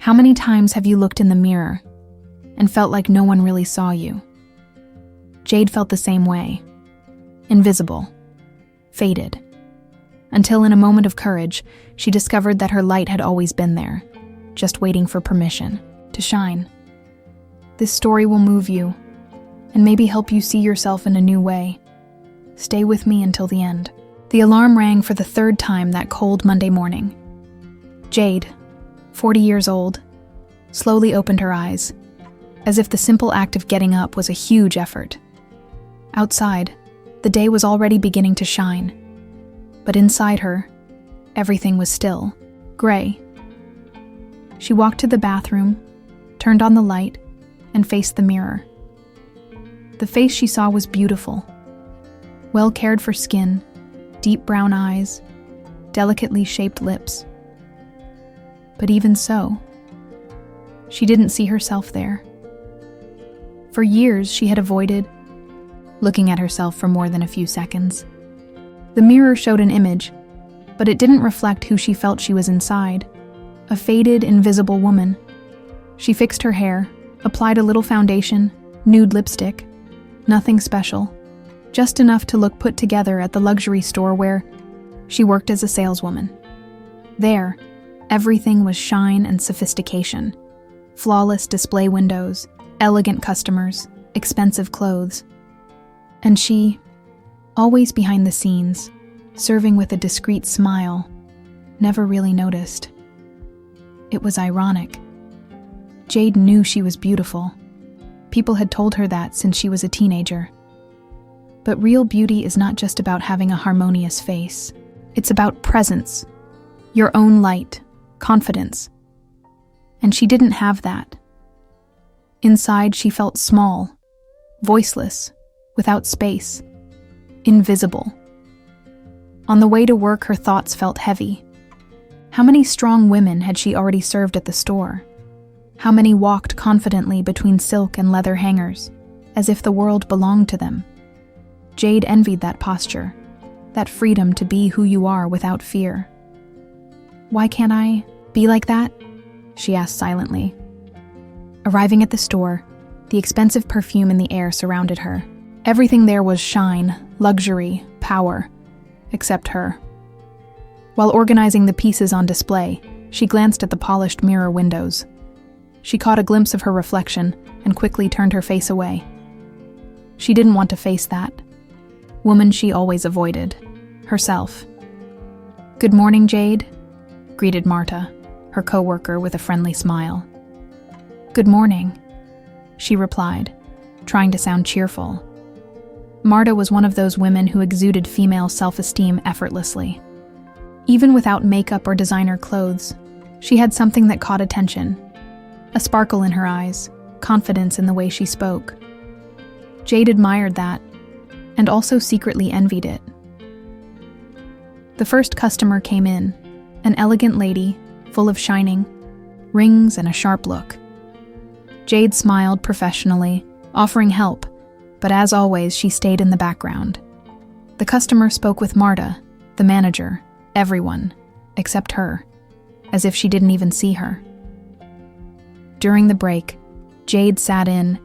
How many times have you looked in the mirror and felt like no one really saw you? Jade felt the same way. Invisible. Faded. Until in a moment of courage, she discovered that her light had always been there, just waiting for permission to shine. This story will move you and maybe help you see yourself in a new way. Stay with me until the end. The alarm rang for the third time that cold Monday morning. Jade, 40 years old, slowly opened her eyes, as if the simple act of getting up was a huge effort. Outside, the day was already beginning to shine, but inside her, everything was still, gray. She walked to the bathroom, turned on the light, and faced the mirror. The face she saw was beautiful. Well cared for skin, deep brown eyes, delicately shaped lips. But even so, she didn't see herself there. For years, she had avoided looking at herself for more than a few seconds. The mirror showed an image, but it didn't reflect who she felt she was inside. A faded, invisible woman. She fixed her hair, applied a little foundation, nude lipstick. Nothing special, just enough to look put together at the luxury store where she worked as a saleswoman. There, everything was shine and sophistication. Flawless display windows, elegant customers, expensive clothes. And she, always behind the scenes, serving with a discreet smile, never really noticed. It was ironic. Jade knew she was beautiful. People had told her that since she was a teenager. But real beauty is not just about having a harmonious face. It's about presence, your own light, confidence. And she didn't have that. Inside, she felt small, voiceless, without space, invisible. On the way to work, her thoughts felt heavy. How many strong women had she already served at the store? How many walked confidently between silk and leather hangers, as if the world belonged to them? Jade envied that posture, that freedom to be who you are without fear. Why can't I be like that? She asked silently. Arriving at the store, the expensive perfume in the air surrounded her. Everything there was shine, luxury, power, except her. While organizing the pieces on display, she glanced at the polished mirror windows. She caught a glimpse of her reflection and quickly turned her face away. She didn't want to face that woman she always avoided, herself. "Good morning, Jade," greeted Marta, her co-worker, with a friendly smile. "Good morning," she replied, trying to sound cheerful. Marta was one of those women who exuded female self-esteem effortlessly. Even without makeup or designer clothes, she had something that caught attention. A sparkle in her eyes, confidence in the way she spoke. Jade admired that, and also secretly envied it. The first customer came in, an elegant lady, full of shining, rings and a sharp look. Jade smiled professionally, offering help, but as always, she stayed in the background. The customer spoke with Marta, the manager, everyone, except her, as if she didn't even see her. During the break, Jade sat in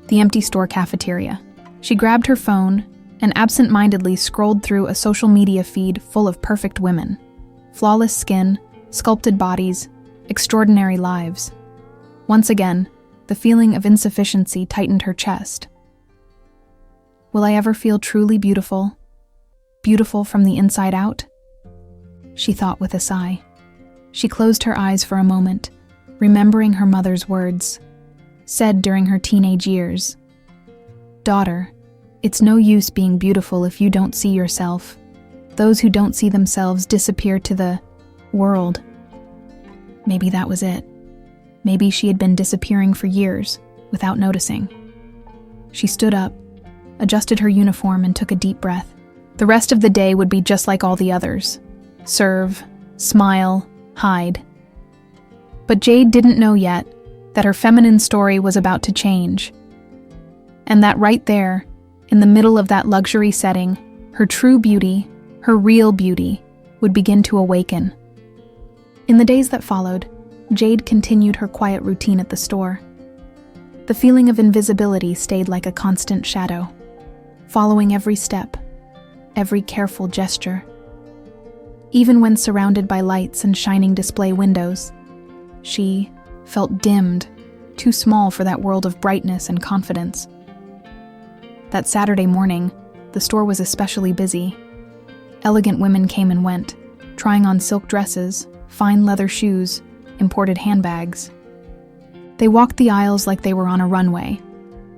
the empty store cafeteria. She grabbed her phone and absent-mindedly scrolled through a social media feed full of perfect women. Flawless skin, sculpted bodies, extraordinary lives. Once again, the feeling of insufficiency tightened her chest. Will I ever feel truly beautiful? Beautiful from the inside out? She thought with a sigh. She closed her eyes for a moment, remembering her mother's words, said during her teenage years. "Daughter, it's no use being beautiful if you don't see yourself. Those who don't see themselves disappear to the world." Maybe that was it. Maybe she had been disappearing for years, without noticing. She stood up, adjusted her uniform, and took a deep breath. The rest of the day would be just like all the others. Serve, smile, hide. But Jade didn't know yet that her feminine story was about to change. And that right there, in the middle of that luxury setting, her true beauty, her real beauty, would begin to awaken. In the days that followed, Jade continued her quiet routine at the store. The feeling of invisibility stayed like a constant shadow, following every step, every careful gesture. Even when surrounded by lights and shining display windows, she felt dimmed, too small for that world of brightness and confidence. That Saturday morning, the store was especially busy. Elegant women came and went, trying on silk dresses, fine leather shoes, imported handbags. They walked the aisles like they were on a runway,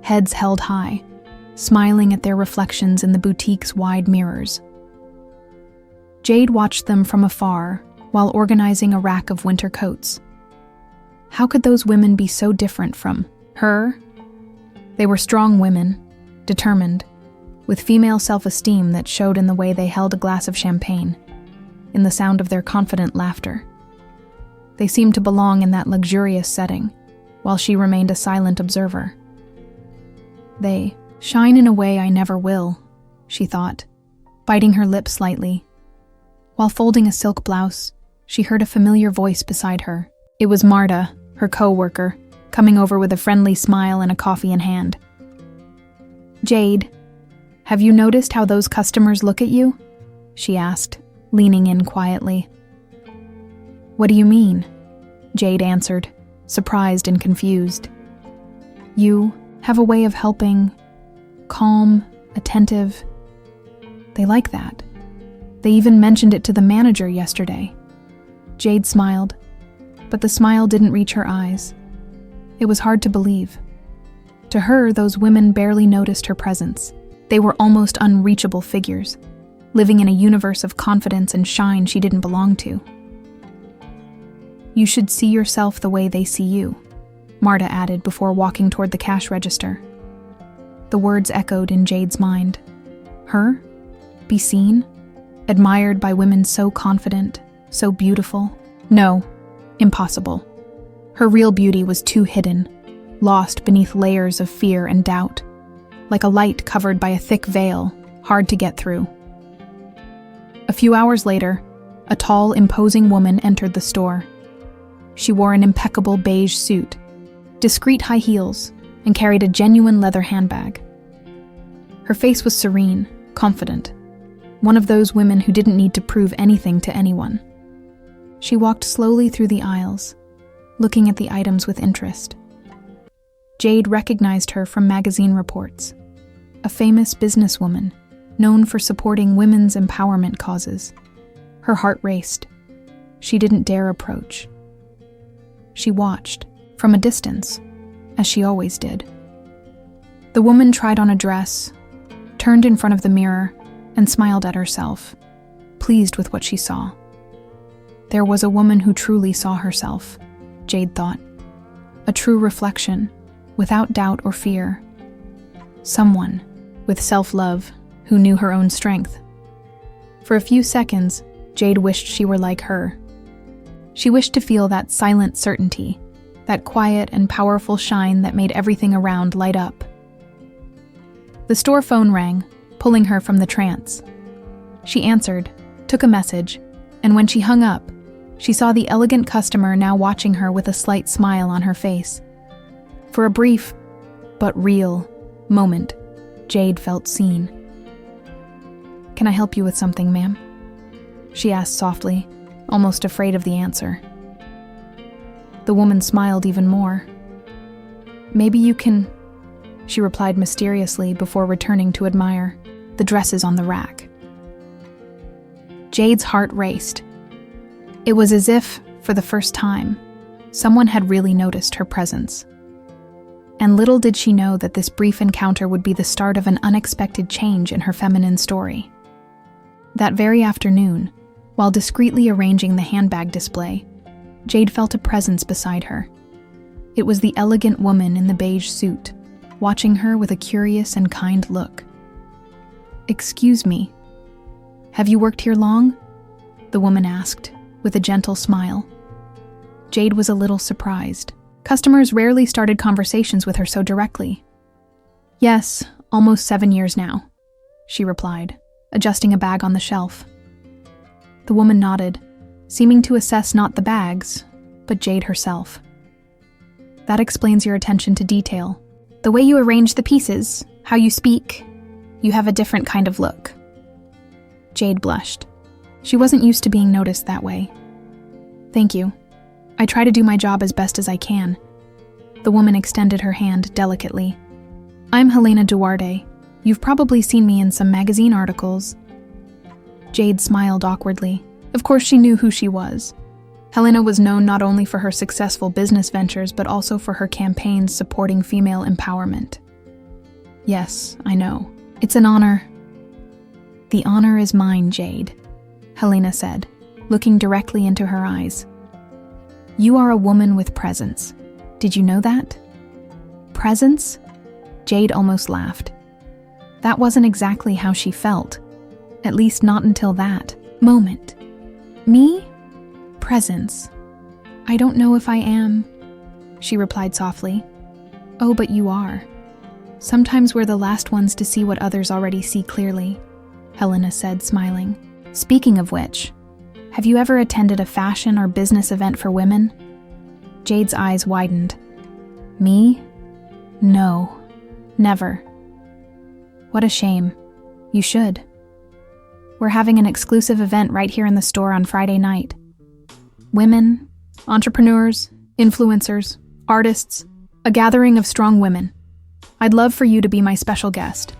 heads held high, smiling at their reflections in the boutique's wide mirrors. Jade watched them from afar while organizing a rack of winter coats. How could those women be so different from her? They were strong women, determined, with female self-esteem that showed in the way they held a glass of champagne, in the sound of their confident laughter. They seemed to belong in that luxurious setting, while she remained a silent observer. They shine in a way I never will, she thought, biting her lips slightly. While folding a silk blouse, she heard a familiar voice beside her. It was Marta, her co-worker, coming over with a friendly smile and a coffee in hand. "Jade, have you noticed how those customers look at you?" she asked, leaning in quietly. "What do you mean?" Jade answered, surprised and confused. "You have a way of helping, calm, attentive. They like that. They even mentioned it to the manager yesterday." Jade smiled, but the smile didn't reach her eyes. It was hard to believe. To her, those women barely noticed her presence. They were almost unreachable figures, living in a universe of confidence and shine she didn't belong to. "You should see yourself the way they see you," Marta added before walking toward the cash register. The words echoed in Jade's mind. Her? Be seen? Admired by women so confident, so beautiful? No, impossible. Her real beauty was too hidden, lost beneath layers of fear and doubt, like a light covered by a thick veil, hard to get through. A few hours later, a tall, imposing woman entered the store. She wore an impeccable beige suit, discreet high heels, and carried a genuine leather handbag. Her face was serene, confident, one of those women who didn't need to prove anything to anyone. She walked slowly through the aisles, looking at the items with interest. Jade recognized her from magazine reports, a famous businesswoman known for supporting women's empowerment causes. Her heart raced. She didn't dare approach. She watched, from a distance, as she always did. The woman tried on a dress, turned in front of the mirror, and smiled at herself, pleased with what she saw. There was a woman who truly saw herself, Jade thought. A true reflection, without doubt or fear. Someone with self-love who knew her own strength. For a few seconds, Jade wished she were like her. She wished to feel that silent certainty, that quiet and powerful shine that made everything around light up. The store phone rang, pulling her from the trance. She answered, took a message, and when she hung up, she saw the elegant customer now watching her with a slight smile on her face. For a brief, but real, moment, Jade felt seen. "Can I help you with something, ma'am?" she asked softly, almost afraid of the answer. The woman smiled even more. "Maybe you can," she replied mysteriously before returning to admire the dresses on the rack. Jade's heart raced. It was as if, for the first time, someone had really noticed her presence. And little did she know that this brief encounter would be the start of an unexpected change in her feminine story. That very afternoon, while discreetly arranging the handbag display, Jade felt a presence beside her. It was the elegant woman in the beige suit, watching her with a curious and kind look. "Excuse me, have you worked here long?" the woman asked, with a gentle smile. Jade was a little surprised. Customers rarely started conversations with her so directly. "Yes, almost 7 years now," she replied, adjusting a bag on the shelf. The woman nodded, seeming to assess not the bags, but Jade herself. That explains your attention to detail. The way you arrange the pieces, how you speak, you have a different kind of look. Jade blushed. She wasn't used to being noticed that way. Thank you. I try to do my job as best as I can. The woman extended her hand delicately. I'm Helena Duarte. You've probably seen me in some magazine articles. Jade smiled awkwardly. Of course she knew who she was. Helena was known not only for her successful business ventures, but also for her campaigns supporting female empowerment. Yes, I know. It's an honor. The honor is mine, Jade, Helena said, looking directly into her eyes. You are a woman with presence. Did you know that? Presence? Jade almost laughed. That wasn't exactly how she felt, at least not until that moment. Me? Presence. I don't know if I am, she replied softly. Oh, but you are. Sometimes we're the last ones to see what others already see clearly, Helena said, smiling. Speaking of which, have you ever attended a fashion or business event for women? Jade's eyes widened. Me? No, never. What a shame. You should. We're having an exclusive event right here in the store on Friday night. Women, entrepreneurs, influencers, artists, a gathering of strong women. I'd love for you to be my special guest.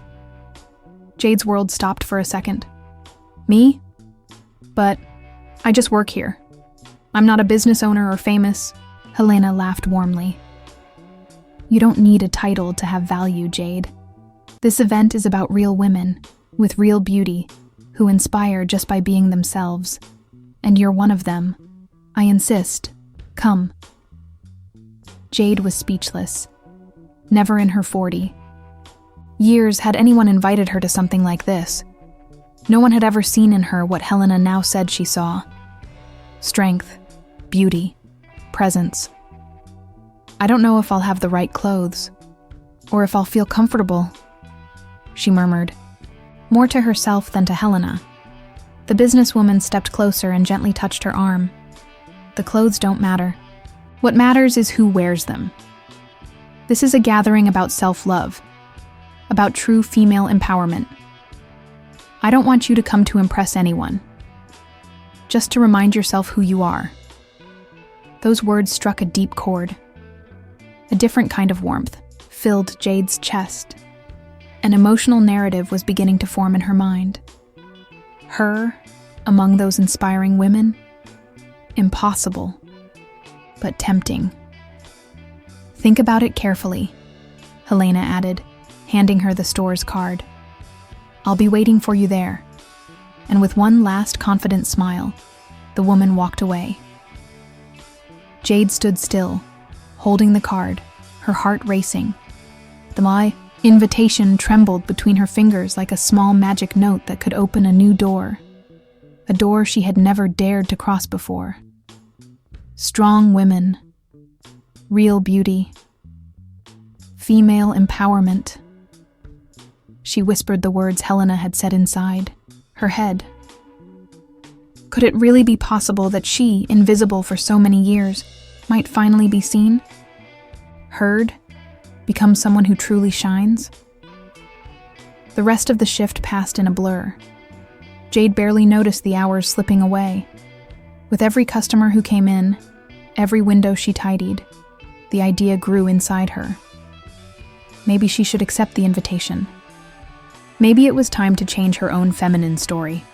Jade's world stopped for a second. Me? But I just work here. I'm not a business owner or famous. Helena laughed warmly. You don't need a title to have value, Jade. This event is about real women, with real beauty, who inspire just by being themselves. And you're one of them. I insist. Come. Jade was speechless. Never in her 40 years had anyone invited her to something like this. No one had ever seen in her what Helena now said she saw. Strength, beauty, presence. I don't know if I'll have the right clothes, or if I'll feel comfortable, she murmured, more to herself than to Helena. The businesswoman stepped closer and gently touched her arm. The clothes don't matter. What matters is who wears them. This is a gathering about self-love, about true female empowerment. I don't want you to come to impress anyone, just to remind yourself who you are. Those words struck a deep chord. A different kind of warmth filled Jade's chest. An emotional narrative was beginning to form in her mind. Her, among those inspiring women? Impossible, but tempting. Think about it carefully, Helena added, handing her the store's card. I'll be waiting for you there. And with one last confident smile, the woman walked away. Jade stood still, holding the card, her heart racing. The invitation trembled between her fingers like a small magic note that could open a new door, a door she had never dared to cross before. Strong women, real beauty, female empowerment. She whispered the words Helena had said inside her head. Could it really be possible that she, invisible for so many years, might finally be seen, heard, become someone who truly shines? The rest of the shift passed in a blur. Jade barely noticed the hours slipping away. With every customer who came in, every window she tidied, the idea grew inside her. Maybe she should accept the invitation. Maybe it was time to change her own feminine story.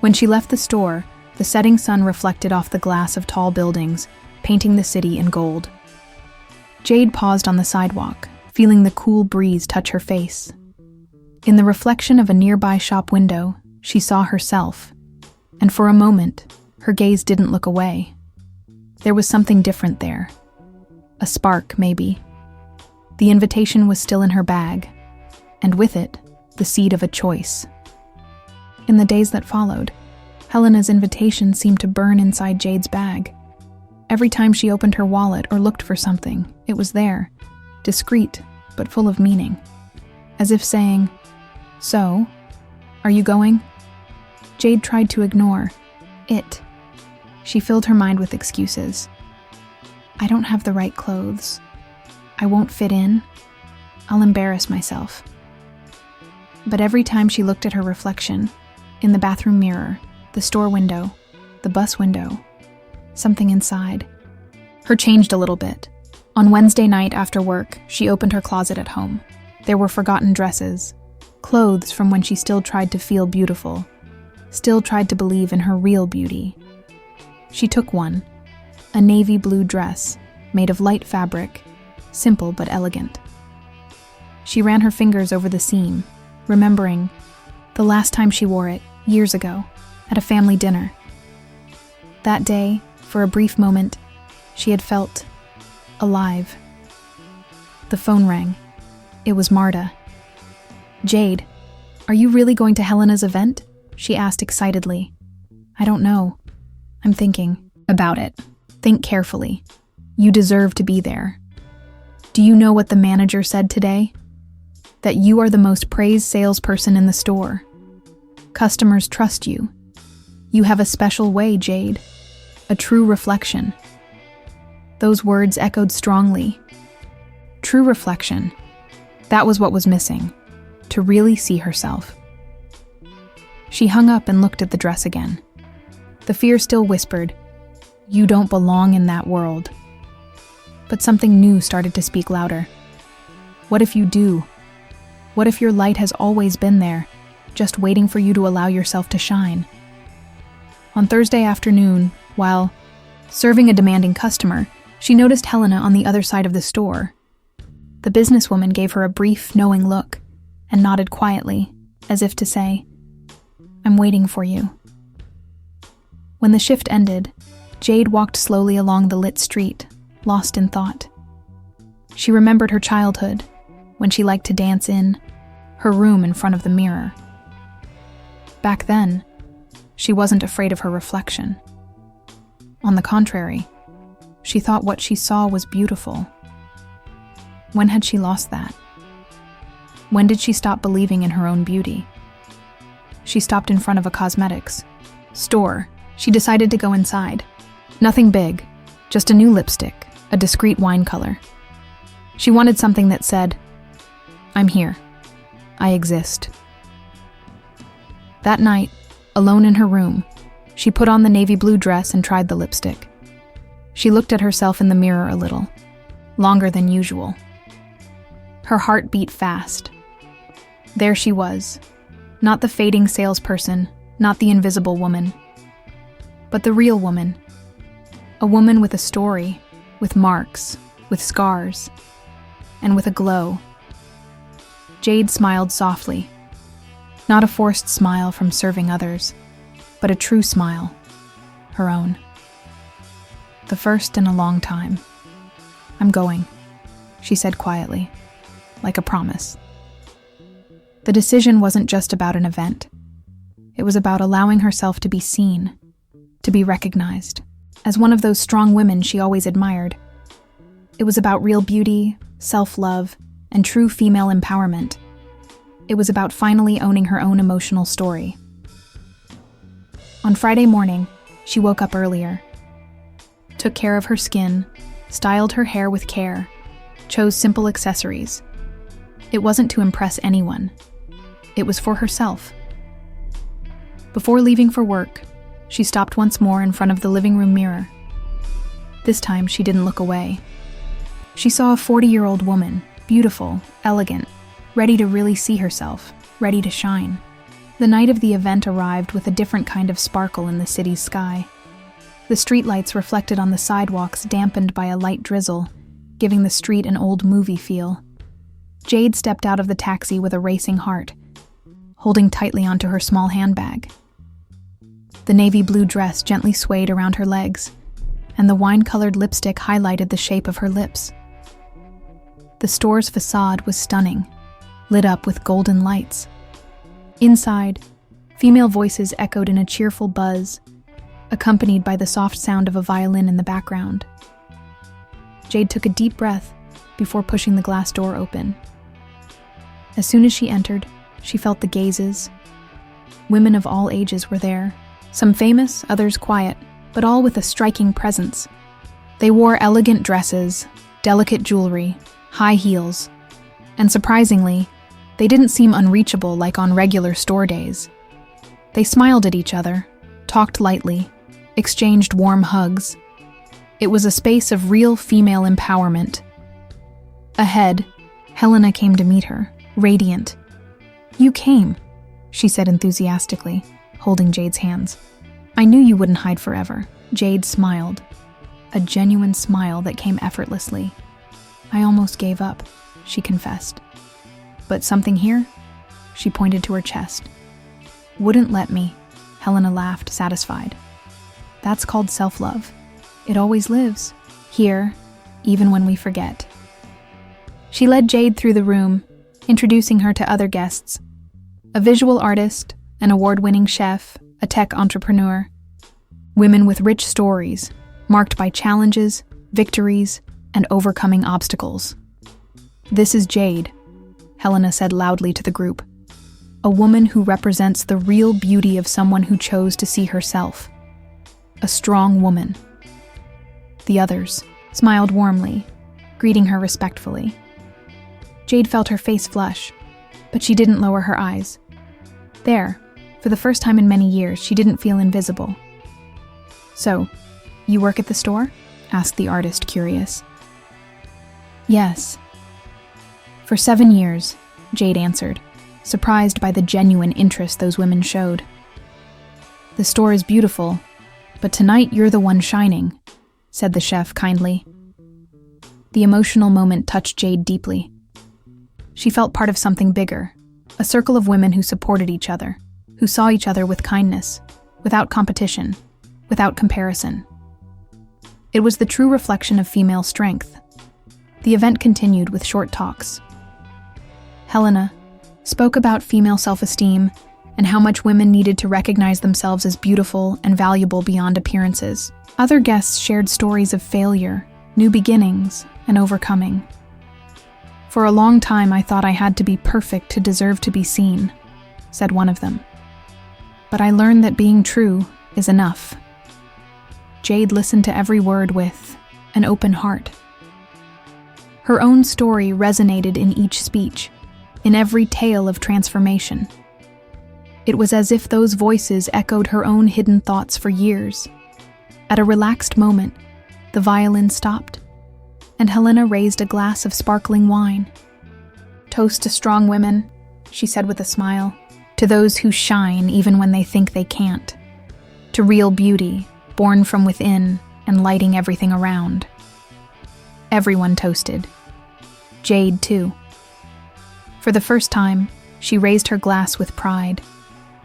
When she left the store, the setting sun reflected off the glass of tall buildings, painting the city in gold. Jade paused on the sidewalk, feeling the cool breeze touch her face. In the reflection of a nearby shop window, she saw herself, and for a moment, her gaze didn't look away. There was something different there. A spark, maybe. The invitation was still in her bag, and with it, the seed of a choice. In the days that followed, Helena's invitation seemed to burn inside Jade's bag. Every time she opened her wallet or looked for something, it was there, discreet but full of meaning, as if saying, "So, are you going?" Jade tried to ignore it. She filled her mind with excuses. I don't have the right clothes. I won't fit in. I'll embarrass myself. But every time she looked at her reflection, in the bathroom mirror, the store window, the bus window, something inside her changed a little bit. On Wednesday night after work, she opened her closet at home. There were forgotten dresses, clothes from when she still tried to feel beautiful, still tried to believe in her real beauty. She took one, a navy blue dress made of light fabric, simple but elegant. She ran her fingers over the seam, remembering the last time she wore it, years ago, at a family dinner. That day, for a brief moment, she had felt alive. The phone rang. It was Marta. "Jade, are you really going to Helena's event?" she asked excitedly. "I don't know. I'm thinking about it. Think carefully. You deserve to be there. Do you know what the manager said today? That you are the most praised salesperson in the store. Customers trust you. You have a special way, Jade. A true reflection." Those words echoed strongly. True reflection. That was what was missing, to really see herself. She hung up and looked at the dress again. The fear still whispered, "You don't belong in that world." But something new started to speak louder. What if you do? What if your light has always been there, just waiting for you to allow yourself to shine? On Thursday afternoon, while serving a demanding customer, she noticed Helena on the other side of the store. The businesswoman gave her a brief, knowing look and nodded quietly, as if to say, "I'm waiting for you." When the shift ended, Jade walked slowly along the lit street, lost in thought. She remembered her childhood, when she liked to dance in her room in front of the mirror. Back then, she wasn't afraid of her reflection. On the contrary, she thought what she saw was beautiful. When had she lost that? When did she stop believing in her own beauty? She stopped in front of a cosmetics store. She decided to go inside. Nothing big, just a new lipstick, a discreet wine color. She wanted something that said, "I'm here. I exist." That night, alone in her room, she put on the navy blue dress and tried the lipstick. She looked at herself in the mirror a little, longer than usual. Her heart beat fast. There she was, not the fading salesperson, not the invisible woman, but the real woman. A woman with a story, with marks, with scars, and with a glow. Jade smiled softly, not a forced smile from serving others, but a true smile, her own. The first in a long time. "I'm going," she said quietly, like a promise. The decision wasn't just about an event. It was about allowing herself to be seen, to be recognized, as one of those strong women she always admired. It was about real beauty, self-love, and true female empowerment. It was about finally owning her own emotional story. On Friday morning, she woke up earlier, took care of her skin, styled her hair with care, chose simple accessories. It wasn't to impress anyone. It was for herself. Before leaving for work, she stopped once more in front of the living room mirror. This time, she didn't look away. She saw a 40-year-old woman, beautiful, elegant, ready to really see herself, ready to shine. The night of the event arrived with a different kind of sparkle in the city's sky. The streetlights reflected on the sidewalks dampened by a light drizzle, giving the street an old movie feel. Jade stepped out of the taxi with a racing heart, holding tightly onto her small handbag. The navy blue dress gently swayed around her legs, and the wine-colored lipstick highlighted the shape of her lips. The store's facade was stunning, lit up with golden lights. Inside, female voices echoed in a cheerful buzz, accompanied by the soft sound of a violin in the background. Jade took a deep breath before pushing the glass door open. As soon as she entered, she felt the gazes. Women of all ages were there, some famous, others quiet, but all with a striking presence. They wore elegant dresses, delicate jewelry, high heels, and surprisingly, they didn't seem unreachable like on regular store days. They smiled at each other, talked lightly, exchanged warm hugs. It was a space of real female empowerment. Ahead, Helena came to meet her, radiant. "You came," she said enthusiastically, holding Jade's hands. "I knew you wouldn't hide forever." Jade smiled, a genuine smile that came effortlessly. "I almost gave up," she confessed. "But something here?" She pointed to her chest. "Wouldn't let me," Helena laughed, satisfied. "That's called self-love. It always lives, here, even when we forget." She led Jade through the room, introducing her to other guests. A visual artist, an award-winning chef, a tech entrepreneur. Women with rich stories, marked by challenges, victories, and overcoming obstacles. "This is Jade," Helena said loudly to the group. "A woman who represents the real beauty of someone who chose to see herself. A strong woman." The others smiled warmly, greeting her respectfully. Jade felt her face flush, but she didn't lower her eyes. There, for the first time in many years, she didn't feel invisible. "So, you work at the store?" asked the artist, curious. "Yes." "For 7 years," Jade answered, surprised by the genuine interest those women showed. "The store is beautiful, but tonight you're the one shining," said the chef kindly. The emotional moment touched Jade deeply. She felt part of something bigger, a circle of women who supported each other, who saw each other with kindness, without competition, without comparison. It was the true reflection of female strength. The event continued with short talks. Helena spoke about female self-esteem and how much women needed to recognize themselves as beautiful and valuable beyond appearances. Other guests shared stories of failure, new beginnings, and overcoming. "For a long time I thought I had to be perfect to deserve to be seen," said one of them. "But I learned that being true is enough." Jade listened to every word with an open heart. Her own story resonated in each speech, in every tale of transformation. It was as if those voices echoed her own hidden thoughts for years. At a relaxed moment, the violin stopped, and Helena raised a glass of sparkling wine. "Toast to strong women," she said with a smile, "to those who shine even when they think they can't, to real beauty, born from within and lighting everything around." Everyone toasted. Jade, too. For the first time, she raised her glass with pride,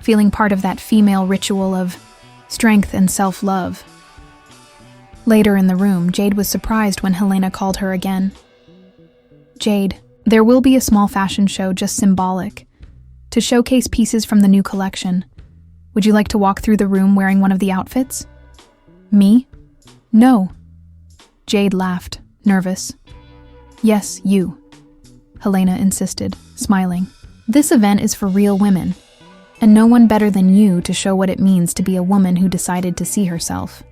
feeling part of that female ritual of strength and self-love. Later in the room, Jade was surprised when Helena called her again. "Jade, there will be a small fashion show, just symbolic, to showcase pieces from the new collection. Would you like to walk through the room wearing one of the outfits?" "Me? No." Jade laughed, nervous. "Yes, you," Helena insisted, smiling. "This event is for real women, and no one better than you to show what it means to be a woman who decided to see herself."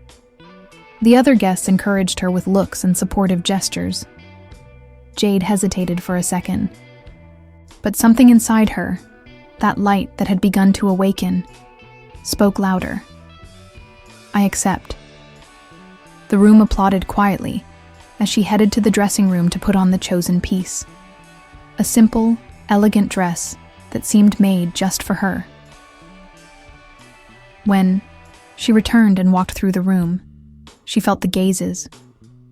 The other guests encouraged her with looks and supportive gestures. Jade hesitated for a second. But something inside her, that light that had begun to awaken, spoke louder. "I accept." The room applauded quietly as she headed to the dressing room to put on the chosen piece. A simple, elegant dress that seemed made just for her. When she returned and walked through the room, she felt the gazes,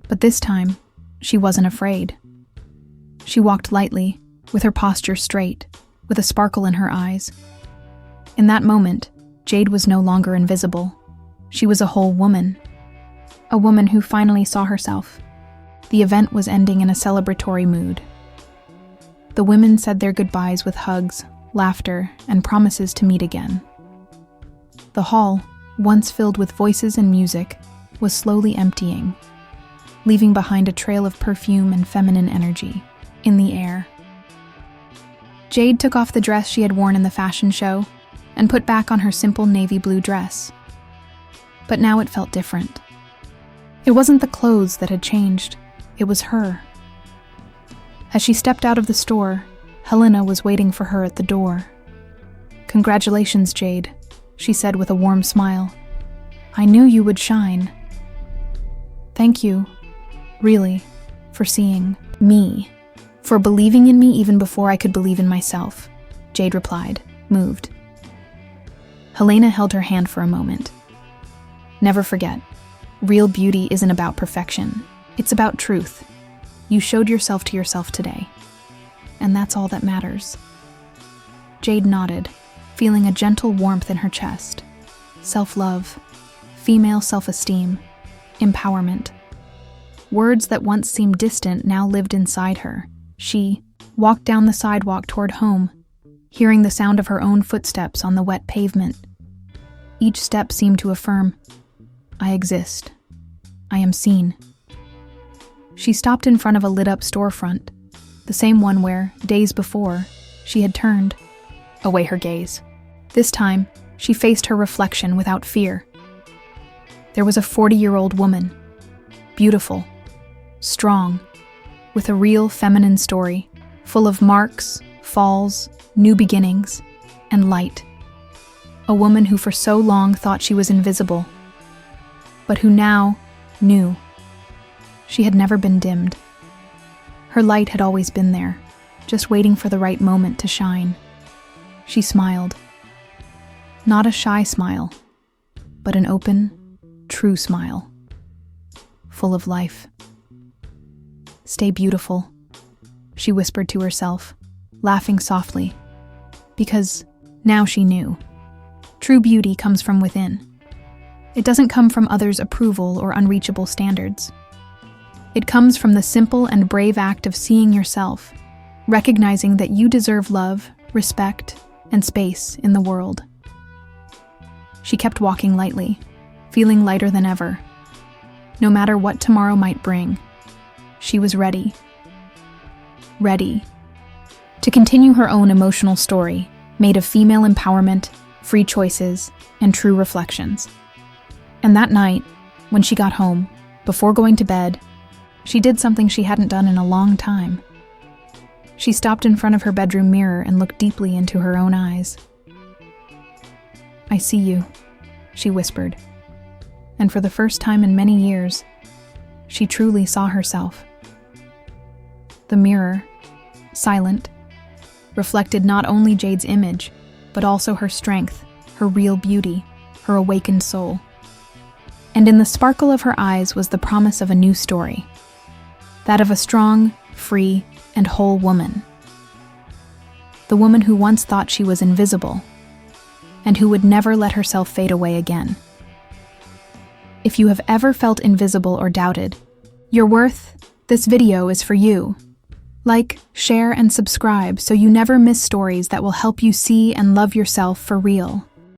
but this time, she wasn't afraid. She walked lightly, with her posture straight, with a sparkle in her eyes. In that moment, Jade was no longer invisible. She was a whole woman. A woman who finally saw herself. The event was ending in a celebratory mood. The women said their goodbyes with hugs, laughter, and promises to meet again. The hall, once filled with voices and music, was slowly emptying, leaving behind a trail of perfume and feminine energy in the air. Jade took off the dress she had worn in the fashion show and put back on her simple navy blue dress. But now it felt different. It wasn't the clothes that had changed, it was her. As she stepped out of the store, Helena was waiting for her at the door. "Congratulations, Jade," she said with a warm smile. "I knew you would shine." "Thank you, really, for seeing me, for believing in me even before I could believe in myself," Jade replied, moved. Helena held her hand for a moment. "Never forget, real beauty isn't about perfection. It's about truth. You showed yourself to yourself today, and that's all that matters." Jade nodded, feeling a gentle warmth in her chest. Self-love, female self-esteem, empowerment. Words that once seemed distant now lived inside her. She walked down the sidewalk toward home, hearing the sound of her own footsteps on the wet pavement. Each step seemed to affirm, "I exist. I am seen." She stopped in front of a lit-up storefront, the same one where, days before, she had turned away her gaze. This time, she faced her reflection without fear. There was a 40-year-old woman, beautiful, strong, with a real feminine story, full of marks, falls, new beginnings, and light. A woman who for so long thought she was invisible, but who now knew. She had never been dimmed. Her light had always been there, just waiting for the right moment to shine. She smiled. Not a shy smile, but an open, true smile, full of life. "Stay beautiful," she whispered to herself, laughing softly, because now she knew. True beauty comes from within. It doesn't come from others' approval or unreachable standards. It comes from the simple and brave act of seeing yourself, recognizing that you deserve love, respect, and space in the world. She kept walking lightly, feeling lighter than ever. No matter what tomorrow might bring, she was ready. Ready to continue her own emotional story, made of female empowerment, free choices, and true reflections. And that night, when she got home, before going to bed, she did something she hadn't done in a long time. She stopped in front of her bedroom mirror and looked deeply into her own eyes. "I see you," she whispered. And for the first time in many years, she truly saw herself. The mirror, silent, reflected not only Jade's image, but also her strength, her real beauty, her awakened soul. And in the sparkle of her eyes was the promise of a new story, that of a strong, free, and whole woman. The woman who once thought she was invisible, and who would never let herself fade away again. If you have ever felt invisible or doubted your worth, this video is for you. Like, share, and subscribe so you never miss stories that will help you see and love yourself for real.